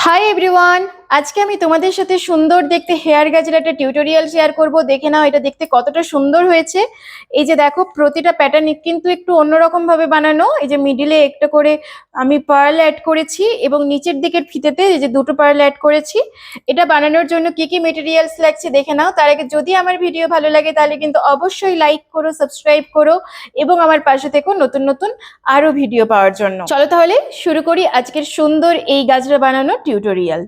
Hi everyone, আজকে আমি তোমাদের সাথে সুন্দর দেখতে হেয়ার গাজের একটা টিউটোরিয়াল শেয়ার করব। দেখে নাও এটা দেখতে কতটা সুন্দর হয়েছে। এই যে দেখো, প্রতিটা প্যাটার্ন কিন্তু একটু অন্যরকম ভাবে বানানো। এই যে মিডিলে একটা করে আমি পার্ল অ্যাড করেছি এবং নিচের দিকের ফিতেতে এই যে দুটো পার্ল অ্যাড করেছি। এটা বানানোর জন্য কি কি মেটেরিয়ালস লাগছে দেখে নাও। তার আগে যদি আমার ভিডিও ভালো লাগে তাহলে কিন্তু অবশ্যই লাইক করো, সাবস্ক্রাইব করো এবং আমার পাশে থেকো নতুন নতুন আরো ভিডিও পাওয়ার জন্য। চলো তাহলে শুরু করি আজকের সুন্দর এই গাজরা বানানোর টিউটোরিয়াল।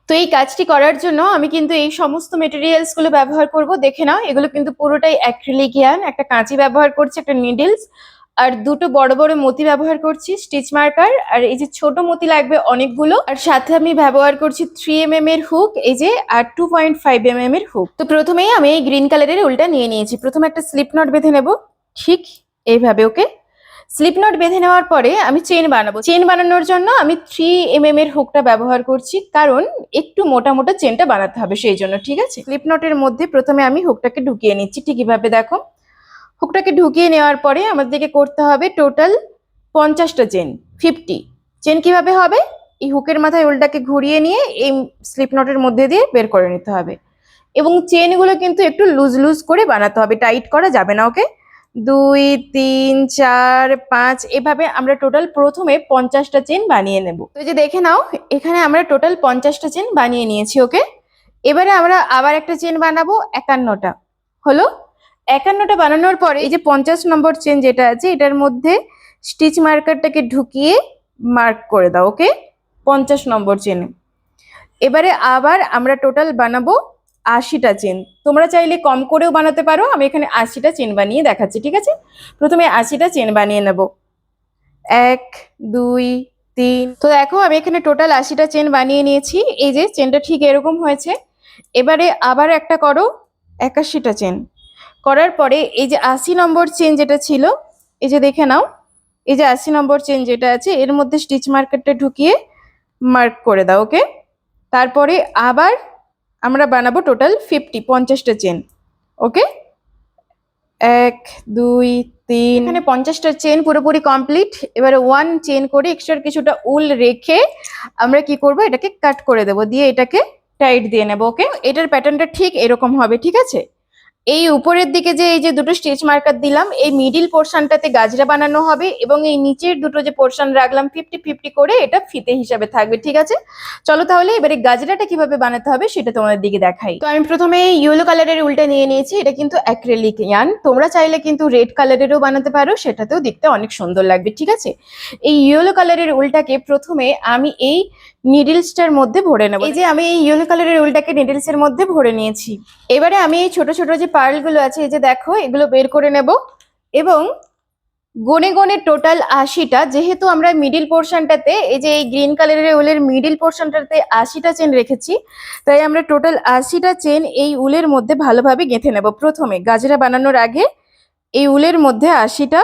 তো এই কাজটি করার জন্য আমি কিন্তু এই সমস্ত মেটেরিয়ালস গুলো ব্যবহার করব। দেখে নাও, এগুলো কিন্তু পুরোটাই অ্যাক্রিলিক ইয়ার্ন। একটা কাঁচি ব্যবহার করছি, একটা নিডলস, আর দুটো বড় বড় মতি ব্যবহার করছি, স্টিচ মার্কার, আর এই যে ছোট মতি লাগবে অনেকগুলো, আর সাথে আমি ব্যবহার করছি 3mm এর হুক, এই যে, আর 2.5mm এর হুক। তো প্রথমেই আমি এই গ্রিন কালারের উলটা নিয়ে নিয়েছি। প্রথমে একটা স্লিপ নট বেঁধে নেব, ঠিক এইভাবে। ওকে, স্লিপ নট বেঁধে নেওয়ার পরে আমি চেন বানাবো। চেন বানানোর জন্য আমি 3mm এর হুকটা ব্যবহার করছি, কারণ একটু মোটা মোটা চেনটা বানাতে হবে সেই জন্য। ঠিক আছে, স্লিপ নটের মধ্যে প্রথমে আমি হুকটাকে ঢুকিয়ে নিচ্ছি। ঠিক এভাবে দেখো, হুকটাকে ঢুকিয়ে নেওয়ার পরে আমাদেরকে করতে হবে টোটাল 50টা চেন, 50 চেন। কিভাবে হবে? এই হুকের মাথায় উল্টাকে ঘুরিয়ে নিয়ে এই স্লিপ নটের মধ্যে দিয়ে বের করে নিতে হবে, এবং চেনগুলো কিন্তু একটু লুজ লুজ করে বানাতে হবে, টাইট করা যাবে না। ওকে, 2 3 4 5 এভাবে আমরা টোটাল প্রথমে 50টা চেন বানিয়ে নেব। তো যে দেখে নাও, এখানে আমরা টোটাল 50টা চেন বানিয়ে নিয়েছি। ওকে, এবারে আমরা আবার একটা চেন বানাবো, 51টা হলো। 51টা বানানোর পরে এই যে 50 নম্বর চেন যেটা আছে এটার মধ্যে স্টিচ মার্কারটাকে ঢুকিয়ে মার্ক করে দাও। ওকে, 50 নম্বর চেন। এবারে আবার আমরা টোটাল বানাবো 80টা চেন। তোমরা চাইলে কম করেও বানাতে পারো, আমি এখানে 80টা চেন বানিয়ে দেখাচ্ছি। ঠিক আছে, প্রথমে 80টা চেন বানিয়ে নেব, 1 2 3। তো দেখো, আমি এখানে টোটাল 80টা চেন বানিয়ে নিয়েছি। এই যে চেনটা ঠিক এরকম হয়েছে। এবারে আবার একটা করো, 81টা চেন। করার পরে এই যে 80 নম্বর চেন যেটা ছিল, এই যে দেখে নাও, এই যে 80 নম্বর চেন যেটা আছে এর মধ্যে স্টিচ মার্কারটা ঢুকিয়ে মার্ক করে দাও। ওকে, তারপরে আবার আমরা বানাবো টোটাল 50টা চেন। ওকে, 1 2 3, এখানে 50টা চেন পুরোপুরি কমপ্লিট। এবারে 1 চেন করে এক্সট্রা কিছুটা উল রেখে আমরা কি করব, এটাকে কাট করে দেবো, দিয়ে এটাকে টাইট দিয়ে নেবো। ওকে, এটার প্যাটার্নটা ঠিক এরকম হবে। ঠিক আছে, এই উপরের দিকে যে এই যে দুটো স্টিচ মার্কার দিলাম, এই মিডিল পোর্শনটাতে গাজরা বানানো হবে, এবং এই নিচের দুটো যে পোর্শন রাখলাম 50-50 করে, এটা ফিতে হিসাবে থাকবে। ঠিক আছে, চলো তাহলে এবারে গাজরাটা কিভাবে বানাতে হবে সেটা তোমাদের দিকে দেখাই। তো আমি প্রথমে ইয়েলো কালারের উলটা নিয়ে নিয়েছি। এটা কিন্তু অ্যাক্রিলিক ইয়ার্ন, তোমরা চাইলে কিন্তু রেড কালারেরও বানাতে পারো, সেটাতেও দেখতে অনেক সুন্দর লাগবে। ঠিক আছে, এই ইয়েলো কালারের উলটাকে প্রথমে আমি এই নিডলসটার মধ্যে ভরে নেবো। এই যে আমি এই ইয়েলো কালারের উলটাকে নিডলসের মধ্যে ভরে নিয়েছি। এবারে আমি এই ছোট ছোট যে পার্লগুলো আছে, এই যে দেখো, এগুলো বের করে নেব, এবং গনে গনে টোটাল 80টা, যেহেতু আমরা মিডিল পোর্শনটাতে এই যে এই গ্রিন কালারের উলের মিডিল পোর্শনটাতে 80টা চেন রেখেছি, তাই আমরা টোটাল 80টা চেন এই উলের মধ্যে ভালোভাবে গেঁথে নেব। প্রথমে গাজরা বানানোর আগে এই উলের মধ্যে 80টা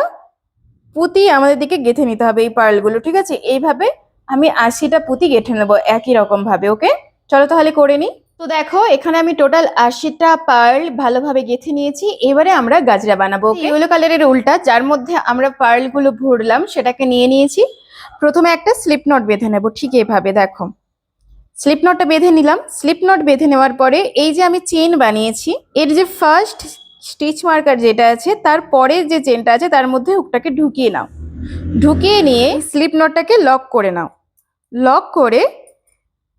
পুঁতি আমাদের দিকে গেঁথে নিতে হবে এই পার্লগুলো। ঠিক আছে, এইভাবে আমি 80টা পুঁতি গেঁথে নেবো একই রকম ভাবে। ওকে, চলো তাহলে করে নিই। তো দেখো, এখানে আমি টোটাল 80টা পার্ল ভালোভাবে গেঁথে নিয়েছি। এবারে আমরা গাজরা বানাবো। ইয়েলো কালারের উলটা যার মধ্যে আমরা পার্লগুলো ভরলাম সেটাকে নিয়ে নিয়েছি। প্রথমে একটা স্লিপ নট বেঁধে নেব, ঠিক এভাবে দেখো, স্লিপ নটটা বেঁধে নিলাম। স্লিপ নট বেঁধে নেওয়ার পরে এই যে আমি চেন বানিয়েছি, এর যে ফার্স্ট স্টিচ মার্কার যেটা আছে তারপরে যে চেনটা আছে তার মধ্যে হুকটাকে ঢুকিয়ে নাও। ঢুকিয়ে নিয়ে স্লিপ নটটাকে লক করে নাও। লক করে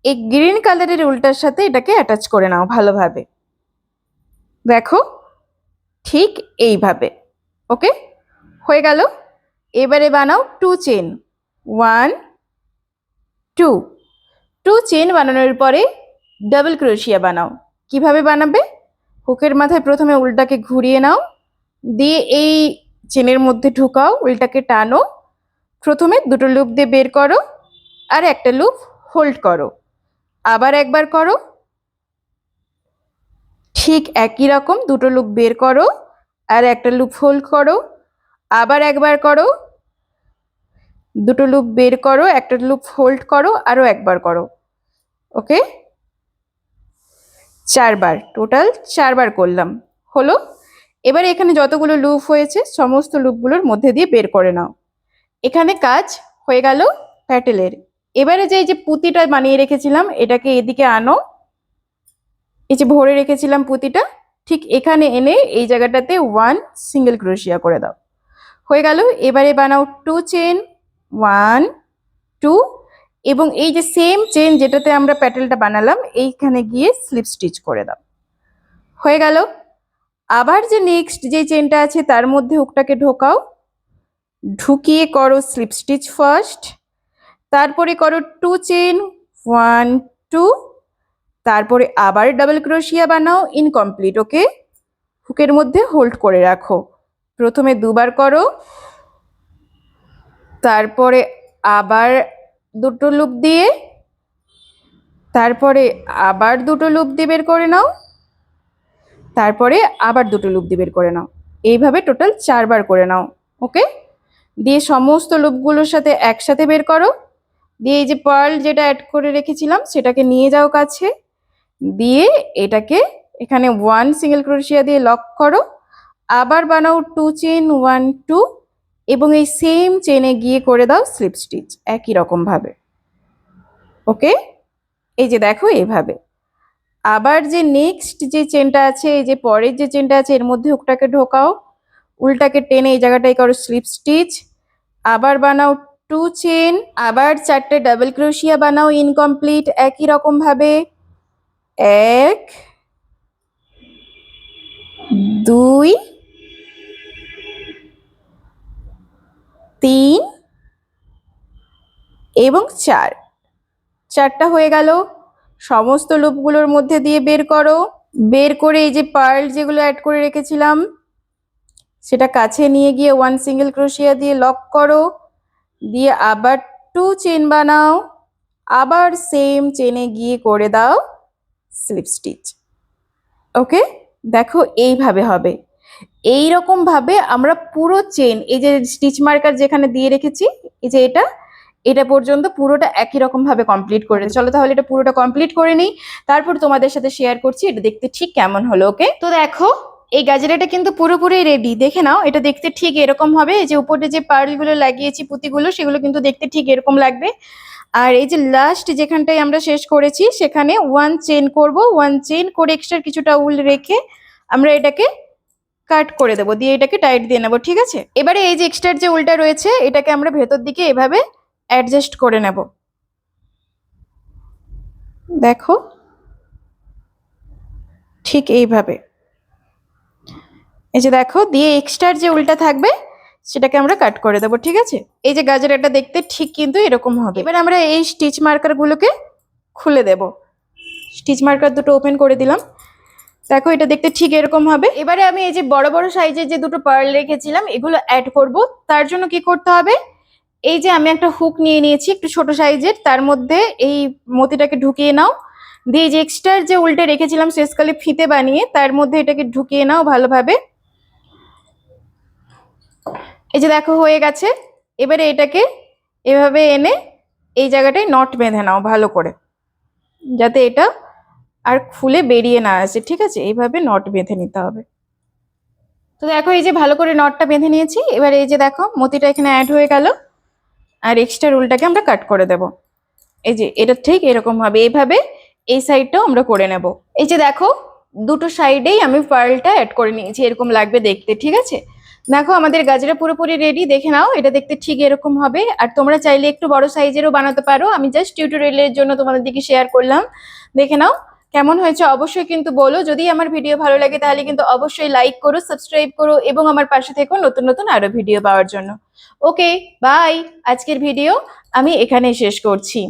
এই গ্রিন কালারের উলটার সাথে এটাকে অ্যাটাচ করে নাও ভালোভাবে। দেখো, ঠিক এইভাবে। ওকে, হয়ে গেল। এবারে বানাও 2 চেন, 1 2। 2 চেন বানানোর পরে ডাবল ক্রোশিয়া বানাও। কিভাবে বানাবে? হুকের মাথায় প্রথমে উলটাকে ঘুরিয়ে নাও, দিয়ে এই চেনের মধ্যে ঢুকাও, উলটাকে টানো, প্রথমে দুটো লুপ দিয়ে বের করো, আর একটা লুপ হোল্ড করো, আবার একবার করো, ঠিক একই রকম দুটো লুপ বের করো, আর একটা লুপ হোল্ড করো, আবার একবার করো, দুটো লুপ বের করো, একটা লুপ হোল্ড করো, আরো একবার করো। ওকে, 4 বার, টোটাল 4 বার করলাম, হলো। এবার এখানে যতগুলো লুপ হয়েছে সমস্ত লুপগুলোর মধ্যে দিয়ে বের করে নাও। এখানে কাজ হয়ে গেল প্যাটেলের। এবারে যে এই যে পুঁতিটা বানিয়ে রেখেছিলাম এটাকে এদিকে আনো, এই যে ভরে রেখেছিলাম পুঁতিটা ঠিক এখানে এনে এই জায়গাটাতে 1 সিঙ্গেল ক্রোশিয়া করে দাও। হয়ে গেল। এবারে বানাও 2 চেন, 1 2, এবং এই যে সেম চেন যেটাতে আমরা প্যাটেলটা বানালাম এইখানে গিয়ে স্লিপ স্টিচ করে দাও। হয়ে গেল। আবার যে নেক্সট যে চেনটা আছে তার মধ্যে হুকটাকে ঢোকাও, ঢুকিয়ে করো স্লিপ স্টিচ ফার্স্ট, তারপরে করো 2 চেন, 1 2, তারপরে আবার ডাবল ক্রোশিয়া বানাও ইনকমপ্লিট। ওকে, হুকের মধ্যে হোল্ড করে রাখো। প্রথমে দুবার করো, তারপরে আবার দুটো লুপ দিয়ে, তারপরে আবার দুটো লুপ দিয়ে বের করে নাও, তারপরে আবার দুটো লুপ দিয়ে বের করে নাও। এইভাবে টোটাল 4 বার করে নাও। ওকে, দিয়ে সমস্ত লুপগুলোর সাথে একসাথে বের করো, দিয়ে এই যে পার্ল যেটা অ্যাড করে রেখেছিলাম সেটাকে নিয়ে যাও কাছে, দিয়ে এটাকে এখানে 1 সিঙ্গেল ক্রোশিয়া দিয়ে লক করো, আবার বানাও 2 চেন, 1 2, এবং এই সেম চেনে গিয়ে করে দাও স্লিপ স্টিচ একই রকম ভাবে। ওকে, এই যে দেখো এইভাবে। আবার যে নেক্সট যে চেনটা আছে, এই যে পরের যে চেনটা আছে এর মধ্যে হুকটাকে ঢোকাও, উল্টাকে টেনে এই জায়গাটায় করো স্লিপ স্টিচ, আবার বানাও 2 চেন, আবার 4টে ডাবল ক্রোশিয়া বানাও ইনকমপ্লিট একই রকম ভাবে। 1 2 3 এবং 4, 4টা হয়ে গেল। সমস্ত লুপগুলোর মধ্যে দিয়ে বের করো, বের করে এই যে পার্ল যেগুলো অ্যাড করে রেখেছিলাম সেটা কাছে নিয়ে গিয়ে 1 সিঙ্গেল ক্রোশিয়া দিয়ে লক করো, দিয়ে আবার 2 চেন বানাও, আবার সেম চেনে গিয়ে করে দাও স্লিপ স্টিচ। ওকে, দেখো এইভাবে হবে। এই রকম ভাবে আমরা পুরো চেন, এই যে স্টিচ মার্কার যেখানে দিয়ে রেখেছি এই যে এটা পর্যন্ত পুরোটা একই রকম ভাবে কমপ্লিট করে। চলো তাহলে এটা পুরোটা কমপ্লিট করে নিই, তারপর তোমাদের সাথে শেয়ার করছি এটা দেখতে ঠিক কেমন হলো। ওকে, তো দেখো এই গাজরাটা কিন্তু পুরোপুরি রেডি। দেখে নাও, এটা দেখতে ঠিক এরকম হবে। এই যে উপরে যে পার্লগুলো লাগিয়েছি পুঁতিগুলো সেগুলো কিন্তু দেখতে ঠিক এরকম লাগবে। আর এই যে লাস্ট যেখানটায় আমরা শেষ করেছি সেখানে 1 চেন করব, 1 চেন করে এক্সট্রা কিছুটা উল রেখে আমরা এটাকে কাট করে দেবো, দিয়ে এটাকে টাইট দিয়ে নেবো। ঠিক আছে, এবারে এই যে এক্সট্রা যে উলটা রয়েছে এটাকে আমরা ভেতর দিকে এভাবে অ্যাডজাস্ট করে নেব। দেখো ঠিক এইভাবে, এই যে দেখো, দিয়ে এক্সট্রা যে উলটা থাকবে সেটাকে আমরা কাট করে দেবো। ঠিক আছে, এই যে গাজরাটা দেখতে ঠিক কিন্তু এরকম হবে। এবার আমরা এই স্টিচ মার্কার গুলোকে খুলে দেব। স্টিচ মার্কার দুটো ওপেন করে দিলাম, দেখো এটা দেখতে ঠিক এরকম হবে। এবারে আমি এই যে বড় বড় সাইজের যে দুটো পার্ল রেখেছিলাম এগুলো অ্যাড করব। তার জন্য কি করতে হবে, এই যে আমি একটা হুক নিয়ে নিয়েছি একটু ছোট সাইজের, তার মধ্যে এই মতিটাকে ঢুকিয়ে নাও, দিয়ে যে এক্সট্রা যে উল্টে রেখেছিলাম শেষকালে ফিতে বানিয়ে তার মধ্যে এটাকে ঢুকিয়ে নাও ভালোভাবে। এই যে দেখো হয়ে গেছে। এবারে এটাকে এভাবে এনে এই জায়গাটায় নট বেঁধে নাও ভালো করে, যাতে এটা আর খুলে বেরিয়ে না আসে। ঠিক আছে, এইভাবে নট বেঁধে নিতে হবে। তো দেখো এই যে ভালো করে নটটা বেঁধে নিয়েছি। এবার এই যে দেখো মতিটা এখানে অ্যাড হয়ে গেল, আর এক্সট্রা রুলটাকে আমরা কাট করে দেব। এই যে এটা ঠিক এরকম হবে, এইভাবে এই সাইডটাও আমরা করে নেব। এই যে দেখো দুটো সাইডেই আমি পার্লটা অ্যাড করে নিয়েছি, এরকম লাগবে দেখতে। ঠিক আছে, দেখো আমাদের গাজরা পুরোপুরি রেডি। দেখে নাও এটা দেখতে ঠিক এরকম হবে। আর তোমরা চাইলে একটু বড় সাইজেরও বানাতে পারো, আমি জাস্ট টিউটোরিয়ালের জন্য তোমাদের দিকে শেয়ার করলাম। দেখে নাও কেমন হয়েছে অবশ্যই কিন্তু বলো। যদি আমার ভিডিও ভালো লাগে তাহলে কিন্তু অবশ্যই লাইক করো, সাবস্ক্রাইব করো এবং আমার পাশে থেকো নতুন নতুন আরো ভিডিও পাওয়ার জন্য। ওকে বাই, আজকের ভিডিও আমি এখানেই শেষ করছি।